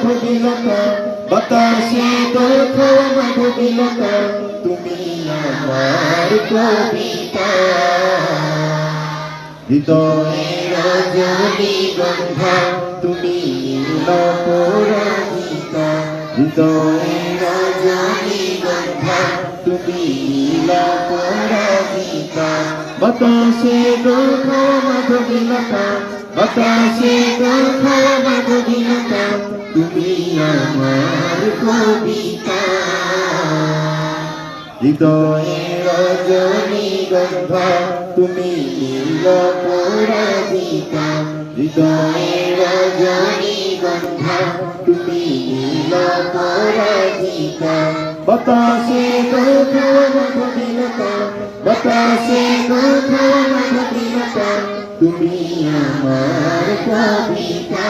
মাধবীলতা বাতাসে দোল খাওয়া মাধবীলতা তুমি আমার কবিতা হৃদয়ে রজনীগন্ধা তুমি অপরাজিতা হৃদয়ে রজনীগন্ধা তুমি অপরাজিতা বাতাসে দোল খাওয়া মাধবীলতা বাতাসে দোল খাওয়া মাধবীলতা তুমি আমার কবিতা হৃদয়ে রজনীগন্ধা তুমি অপরাজিতা হৃদয়ে রজনীগন্ধা তুমি অপরাজিতা বাতাসে দোল খাওয়া মাধবীলতা বাতাসে দোল খাওয়া মাধবীলতা তুমি আমার কবিতা।